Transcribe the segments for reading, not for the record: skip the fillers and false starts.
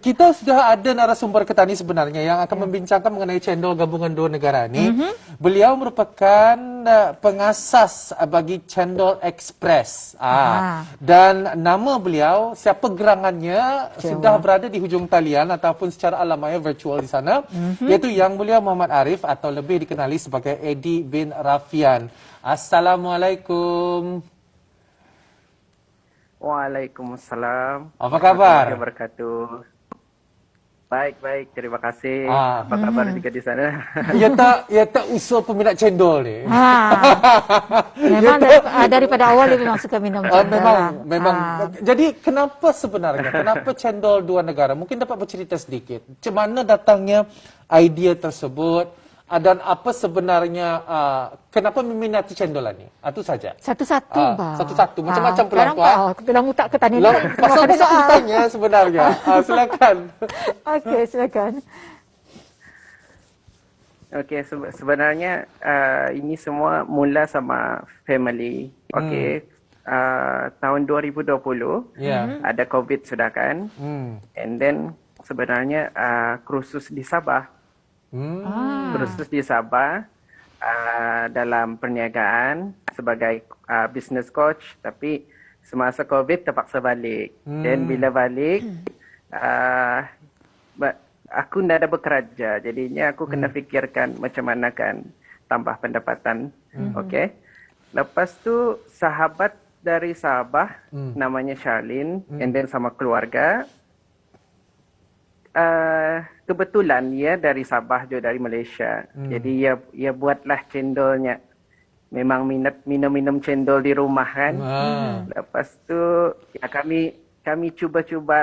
Kita sudah ada narasumber kita ni sebenarnya yang akan membincangkan mengenai cendol gabungan dua negara ni. Beliau merupakan pengasas bagi Cendol Express. Dan nama beliau, siapa gerangannya sudah berada di hujung talian ataupun secara alamiah virtual di sana, iaitu Yang Mulia Muhammad Arif atau lebih dikenali sebagai Eddie bin Rafian. Assalamualaikum. Waalaikumsalam. Apa khabar? Warahmatullahi wabarakatuh. Baik, terima kasih. Apa kabar juga di sana? Ya tak usul peminat cendol ni. Memang daripada awal dia memang suka minum cendol. Memang. Jadi kenapa sebenarnya? Kenapa cendol dua negara? Mungkin dapat bercerita sedikit. Macam mana datangnya idea tersebut? Dan apa sebenarnya, kenapa meminati cendolan ni? Itu saja. Satu-satu, Bang. Satu-satu. Macam-macam pelan-pelan. Bilang tak ke tanya. Pasal ada satu tanya sebenarnya. Silakan. Okey, silakan. Okey, sebenarnya ini semua mula sama family. Okey. Tahun 2020 ada COVID sudah kan. And then sebenarnya kursus di Sabah. Kursus di Sabah dalam perniagaan sebagai business coach, tapi semasa COVID terpaksa balik. Dan bila balik aku tidak ada bekerja, jadinya aku kena fikirkan macam mana kan tambah pendapatan. Okey. Lepas tu sahabat dari Sabah namanya Charlene, and then sama keluarga. Kebetulan dia dari Sabah juga dari Malaysia. Jadi ia buatlah cendolnya. Memang minat minum cendol di rumah kan. Lepas tu ya kami cuba-cuba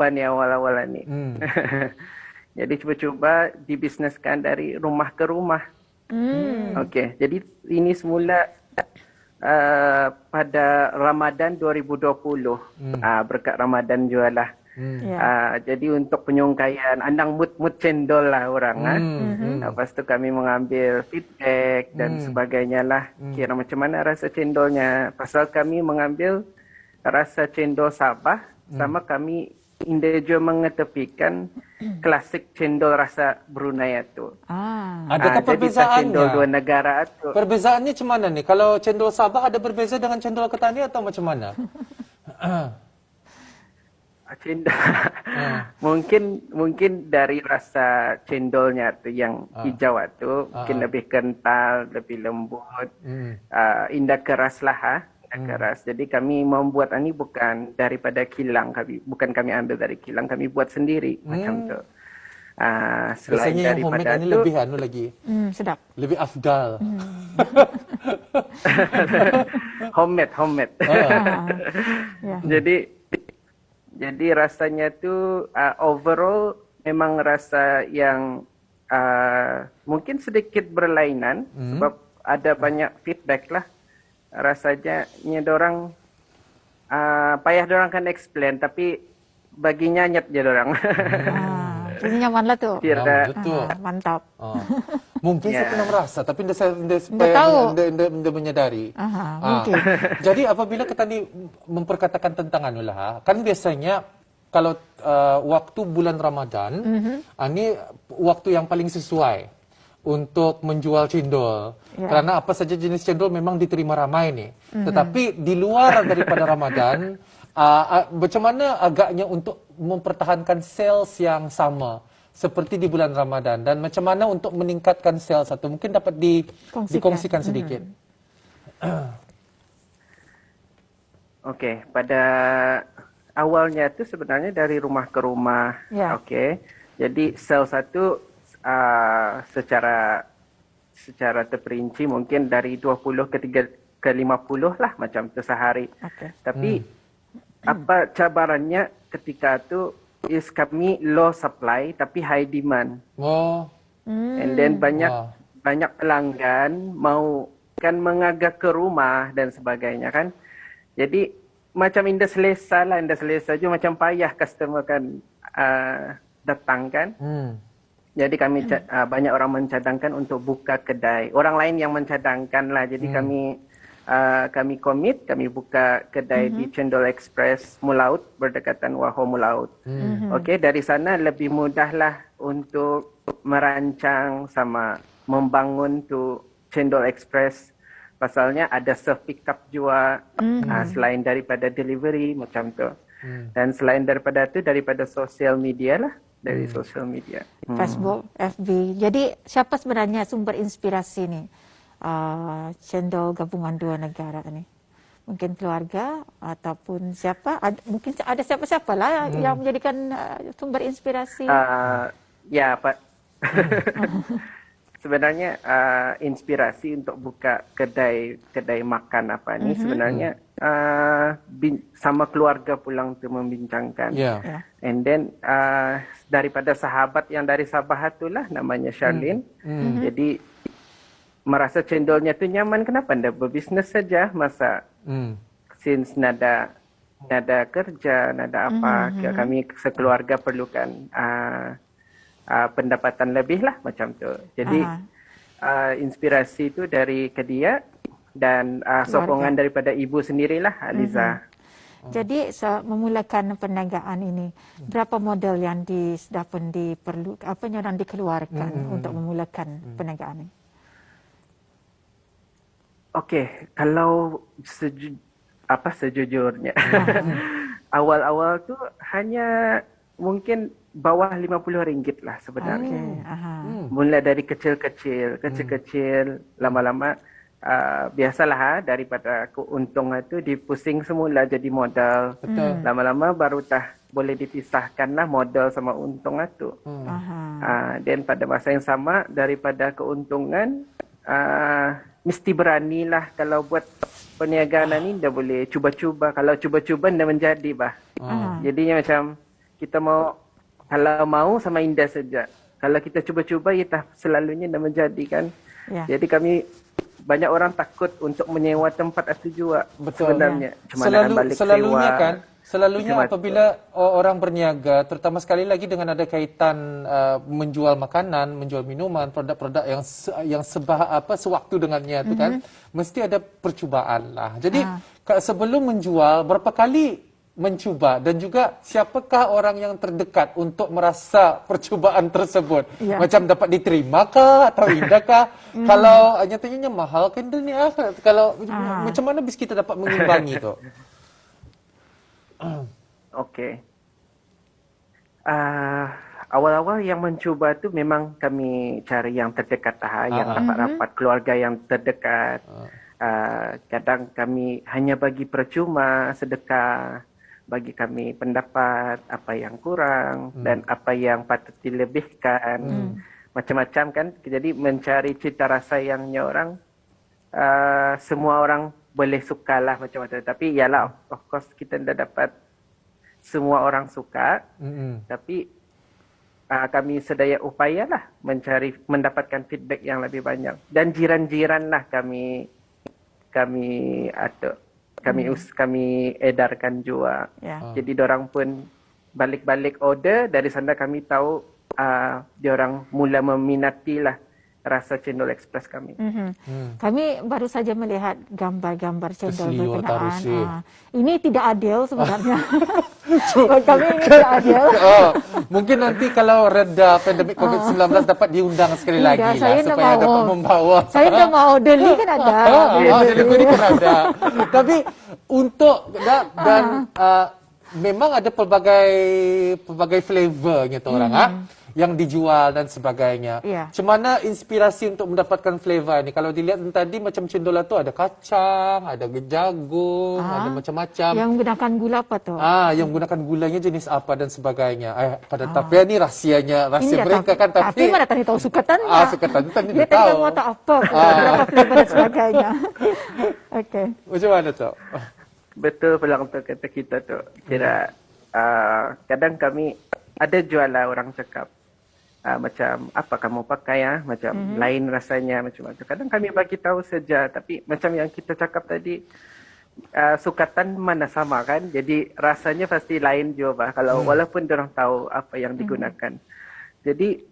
ni awal-awal ni. Jadi cuba-cuba dibisneskan dari rumah ke rumah. Okey, jadi ini semula pada Ramadan 2020. Berkat Ramadan jualah. Jadi untuk penyungkaian andang mood cendol lah orang. Lepas tu kami mengambil feedback dan sebagainya lah. Kira macam mana rasa cendolnya. Pasal kami mengambil rasa cendol Sabah sama kami individu mengetepikan klasik cendol rasa Brunei itu. Adakah perbezaannya? Cendol dua negara itu. Perbezaannya macam mana ni? Kalau cendol Sabah ada berbeza dengan cendol Ketannya atau macam mana? Cendol mungkin dari rasa cendolnya tu yang hijau tu mungkin lebih kental, lebih lembut, indah keras lah keras. Jadi kami membuat ini bukan daripada kilang, bukan kami ambil dari kilang, kami buat sendiri macam tu. Selain biasanya yang homemade ini lebih lagi sedap, lebih afdal. homemade. Jadi rasanya tu overall memang rasa yang mungkin sedikit berlainan sebab ada banyak feedback lah. Rasanya dorang payah dorang kan explain tapi baginya nyet je dorang. Jadi nyaman lah tu. Mantap. Mungkin saya pernah merasa tapi anda menyadari. Mungkin. Jadi apabila kita ni memperkatakan tentang anulah, kan biasanya kalau waktu bulan Ramadan, ini waktu yang paling sesuai untuk menjual cendol. Kerana apa saja jenis cendol memang diterima ramai ni. Tetapi di luar daripada Ramadan, macam mana agaknya untuk mempertahankan sales yang sama seperti di bulan Ramadan, dan macam mana untuk meningkatkan sales satu, mungkin dapat dikongsikan sedikit. Okey, pada awalnya itu sebenarnya dari rumah ke rumah. Okey. Jadi sales satu secara terperinci mungkin dari 20 ke 50 lah macam tu sehari. Tapi apa cabarannya ketika tu is kami low supply tapi high demand. And then banyak pelanggan mau kan mengagak ke rumah dan sebagainya kan. Jadi macam indah selesa juga macam payah customer kan datang kan. Jadi kami banyak orang mencadangkan untuk buka kedai. Orang lain yang mencadangkan lah. Jadi kami kami komit, kami buka kedai di Cendol Express Mulaut, berdekatan Waho Mulaut. Okey, dari sana lebih mudahlah untuk merancang sama membangun tu Cendol Express. Pasalnya ada self pick up juga, selain daripada delivery macam tu. Dan selain daripada tu, daripada sosial media lah, dari sosial media. Facebook, FB. Jadi siapa sebenarnya sumber inspirasi ni? Cendol gabungan dua negara ni. Mungkin keluarga ataupun siapa? Mungkin ada siapa-siapa lah yang menjadikan sumber inspirasi. Ya, Pak. Sebenarnya inspirasi untuk buka kedai makan apa ni sebenarnya sama keluarga pulang tu membincangkan. And then daripada sahabat yang dari Sabah itulah, namanya Charlene. Jadi merasa cendolnya tu nyaman, kenapa anda berbisnes saja, masa since nada kerja, nada apa, kami sekeluarga perlukan pendapatan lebih lah macam tu. Jadi inspirasi tu dari ke dia dan sokongan daripada ibu sendirilah, Aliza. Jadi memulakan perniagaan ini, berapa modal yang sudah pun diperlukan, apa yang dikeluarkan untuk memulakan perniagaan ini? Okey, kalau sejujurnya awal-awal tu hanya mungkin bawah RM50 lah sebenarnya. Mula dari kecil-kecil, lama-lama biasalah daripada keuntungan tu dipusing semula jadi modal. Lama-lama baru boleh dipisahkan lah modal sama untung tu. Dan pada masa yang sama, daripada keuntungan mesti beranilah kalau buat perniagaan ni, dah boleh cuba-cuba. Kalau cuba-cuba dah menjadi bah. Jadinya macam kita kalau mau sama indah saja. Kalau kita cuba-cuba, ya selalunya dah menjadi kan. Jadi kami, banyak orang takut untuk menyewa tempat itu juga. Sebenarnya. Cuma balik selalunya sewa. Kan, selalunya apabila orang berniaga, terutama sekali lagi dengan ada kaitan menjual makanan, menjual minuman, produk-produk yang sewaktu dengannya itu kan, mesti ada percubaan lah. Jadi sebelum menjual, berapa kali mencuba, dan juga siapakah orang yang terdekat untuk merasa percubaan tersebut? Macam dapat diterima kah atau indah kah? Kalau nyatanya mahal kan ni kalau macam mana bis kita dapat mengimbangi tu? Okey. Awal-awal yang mencuba tu memang kami cari yang terdekat yang rapat-rapat, keluarga yang terdekat. Kadang kami hanya bagi percuma, sedekah, bagi kami pendapat apa yang kurang dan apa yang patut dilebihkan. Macam-macam kan. Jadi mencari cita rasa yangnya orang, semua orang boleh sukalah macam-macam. Tapi yalah, of course kita dah dapat semua orang suka. Tapi kami sedaya upayalah mendapatkan feedback yang lebih banyak. Dan jiran-jiran lah kami edarkan juga. Jadi diorang pun balik-balik order, dari sana kami tahu diorang mula meminati lah rasa Cendol Express kami. Kami baru saja melihat gambar-gambar cendol berkenaan. Ini tidak adil sebenarnya. Kami ini tidak adil. Mungkin nanti kalau reda pandemik COVID-19 dapat diundang sekali lagi lah supaya dapat membawa. Saya dah mau, Deli kan ada. Deli kan ada. Tapi untuk dan memang ada pelbagai flavornya tu orang yang dijual dan sebagainya. Macam mana inspirasi untuk mendapatkan flavor ni? Kalau dilihat tadi macam cendol tu ada kacang, ada jagung, ada macam-macam. Yang menggunakan gula apa tu? Yang menggunakan gulanya jenis apa dan sebagainya. Tapi ni rahasia mereka kan. Tapi mana tadi tahu sukatannya. Sukatan tadi dia tahu. Dia tahu tak apa, berapa flavor dan sebagainya. Okey. Macam mana tu? Betul pelang tu kata kita tu. Kira kadang kami ada jual lah orang cakap. Macam apa kamu pakai macam lain rasanya macam tu. Kadang kami bagi tahu saja, tapi macam yang kita cakap tadi, sukatan mana sama kan, jadi rasanya pasti lain juga kalau walaupun orang tahu apa yang digunakan. Jadi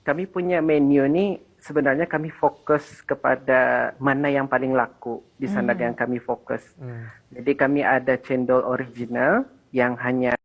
kami punya menu ni sebenarnya kami fokus kepada mana yang paling laku di sana yang kami fokus. Jadi kami ada cendol original yang hanya